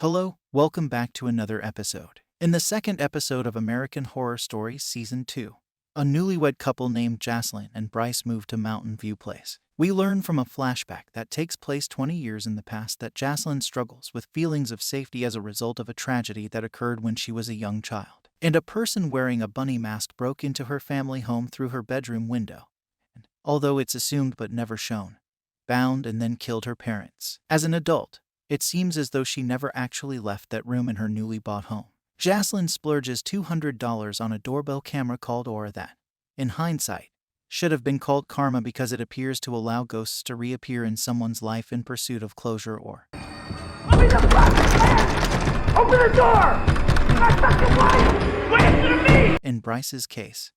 Hello, welcome back to another episode. In the second episode of American Horror Stories Season 2, a newlywed couple named Jocelyn and Bryce move to Mountain View Place. We learn from a flashback that takes place 20 years in the past that Jocelyn struggles with feelings of safety as a result of a tragedy that occurred when she was a young child. And a person wearing a bunny mask broke into her family home through her bedroom window, and, although it's assumed but never shown, bound and then killed her parents. As an adult, it seems as though she never actually left that room in her newly bought home. Jocelyn splurges $200 on a doorbell camera called Aura that, in hindsight, should have been called Karma because it appears to allow ghosts to reappear in someone's life in pursuit of closure or... Open the fucking door! Open the door! My fucking wife! Wait for me! In Bryce's case,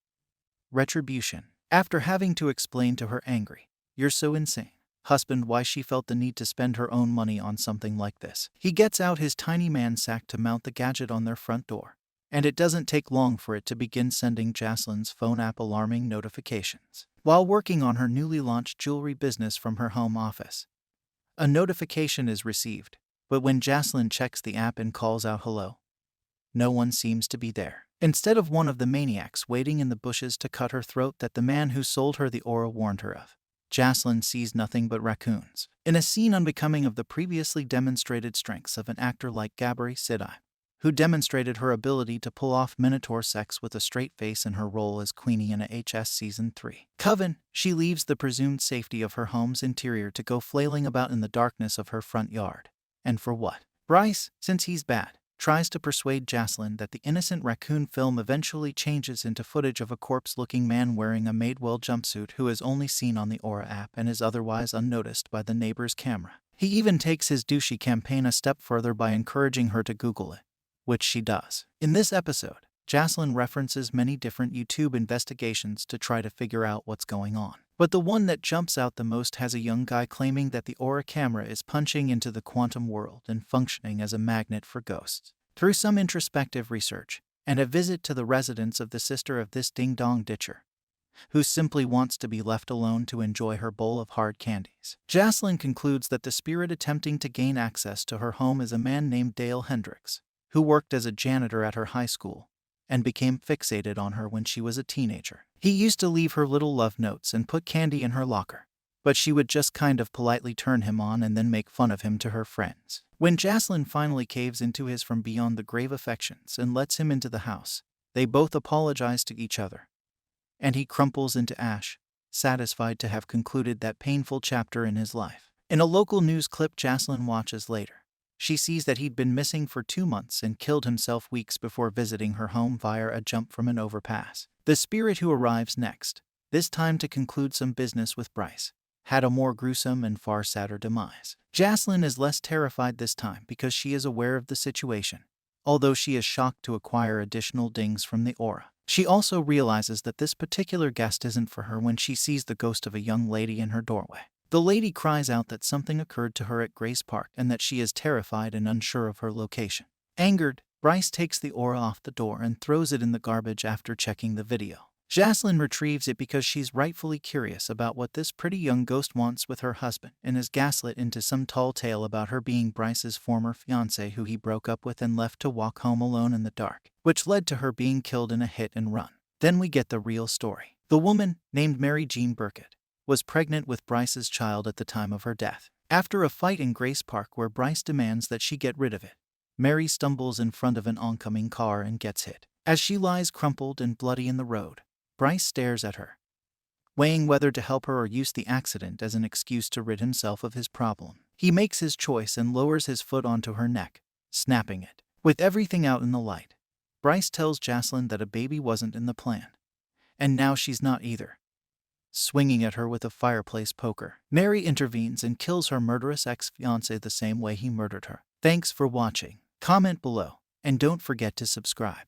retribution. After having to explain to her angry, "You're so insane," husband why she felt the need to spend her own money on something like this, he gets out his tiny man sack to mount the gadget on their front door, and it doesn't take long for it to begin sending Jocelyn's phone app alarming notifications. While working on her newly launched jewelry business from her home office, a notification is received, but when Jocelyn checks the app and calls out hello, no one seems to be there. Instead of one of the maniacs waiting in the bushes to cut her throat that the man who sold her the aura warned her of, Jocelyn sees nothing but raccoons. In a scene unbecoming of the previously demonstrated strengths of an actor like Gabri Sidai, who demonstrated her ability to pull off Minotaur sex with a straight face in her role as Queenie in a HS Season 3. Coven, she leaves the presumed safety of her home's interior to go flailing about in the darkness of her front yard. And for what? Bryce, since he's bad, tries to persuade Jocelyn that the innocent raccoon film eventually changes into footage of a corpse-looking man wearing a Madewell jumpsuit who is only seen on the Aura app and is otherwise unnoticed by the neighbor's camera. He even takes his douchey campaign a step further by encouraging her to Google it, which she does. In this episode, Jocelyn references many different YouTube investigations to try to figure out what's going on. But the one that jumps out the most has a young guy claiming that the Aura camera is punching into the quantum world and functioning as a magnet for ghosts. Through some introspective research, and a visit to the residence of the sister of this ding-dong ditcher, who simply wants to be left alone to enjoy her bowl of hard candies, Jocelyn concludes that the spirit attempting to gain access to her home is a man named Dale Hendricks, who worked as a janitor at her high school and became fixated on her when she was a teenager. He used to leave her little love notes and put candy in her locker, but she would just kind of politely turn him on and then make fun of him to her friends. When Jocelyn finally caves into his from beyond the grave affections and lets him into the house, they both apologize to each other, and he crumples into ash, satisfied to have concluded that painful chapter in his life. In a local news clip Jocelyn watches later, she sees that he'd been missing for 2 months and killed himself weeks before visiting her home via a jump from an overpass. The spirit who arrives next, this time to conclude some business with Bryce, had a more gruesome and far sadder demise. Jocelyn is less terrified this time because she is aware of the situation, although she is shocked to acquire additional dings from the Aura. She also realizes that this particular guest isn't for her when she sees the ghost of a young lady in her doorway. The lady cries out that something occurred to her at Grace Park and that she is terrified and unsure of her location. Angered, Bryce takes the Aura off the door and throws it in the garbage after checking the video. Jocelyn retrieves it because she's rightfully curious about what this pretty young ghost wants with her husband and is gaslit into some tall tale about her being Bryce's former fiancé who he broke up with and left to walk home alone in the dark, which led to her being killed in a hit and run. Then we get the real story. The woman, named Mary Jean Burkett, was pregnant with Bryce's child at the time of her death. After a fight in Grace Park where Bryce demands that she get rid of it, Mary stumbles in front of an oncoming car and gets hit. As she lies crumpled and bloody in the road, Bryce stares at her, weighing whether to help her or use the accident as an excuse to rid himself of his problem. He makes his choice and lowers his foot onto her neck, snapping it. With everything out in the light, Bryce tells Jocelyn that a baby wasn't in the plan, and now she's not either, swinging at her with a fireplace poker. Mary intervenes and kills her murderous ex-fiancé the same way he murdered her. Thanks for watching. Comment below, and don't forget to subscribe.